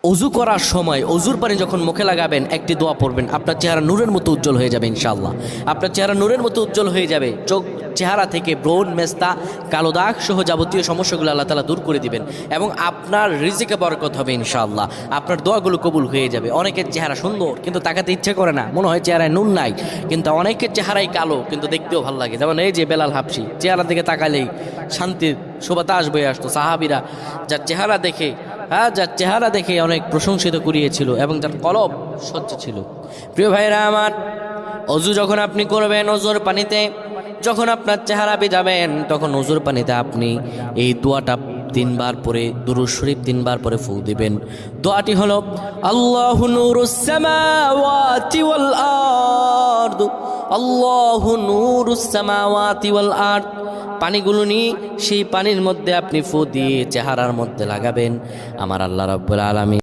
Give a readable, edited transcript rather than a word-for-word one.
অজু করার সময় অজুর পানি যখন মুখে লাগাবেন একটি দোয়া পড়বেন, আপনার চেহারা নূরের মতো উজ্জ্বল হয়ে যাবে ইনশাআল্লাহ। আপনার চেহারা নূরের মতো উজ্জ্বল হয়ে যাবে। চেহারা থেকে ব্রণ, মেস্তা, কালো দাগ সহ যাবতীয় সমস্যাগুলো আল্লাহ তাআলা দূর করে দিবেন এবং আপনার রিজিকে বরকত হবে ইনশাআল্লাহ। আপনার দোয়াগুলো কবুল হয়ে যাবে। অনেকের চেহারা সুন্দর কিন্তু তাকাতে ইচ্ছে করে না, মনে হয় চেহারায় নুন নাই, কিন্তু অনেকের চেহারাই কালো কিন্তু দেখতেও ভালো লাগে। যেমন এই যে বেলাল হাবশি, চেহারা দিকে তাকালেই শান্তির সুবাতাস বয়ে আসতো। সাহাবীরা যার চেহারা দেখে অনেক প্রশংসিত করিয়েছিল এবং যার কলব স্বচ্ছ ছিল। প্রিয় ভাইরা আমার, অজু যখন আপনি করবেন, অজুর পানিতে যখন আপনার চেহারা ভিজাবেন, তখন অজুর পানিতে আপনি এই দোয়াটা 3 বার পরে, দুরূদ শরীফ 3 বার পরে ফু দিবেন। দোয়াটি হলো আল্লাহু নূরুস সামাওয়াতি ওয়াল আরদ, আল্লাহু নূরুস সামাওয়াতি ওয়াল আরদ। পানিগুলো নিয়ে সেই পানির মধ্যে আপনি ফু দিয়ে চেহারার মধ্যে লাগাবেন। আমার আল্লাহ রাব্বুল আলামিন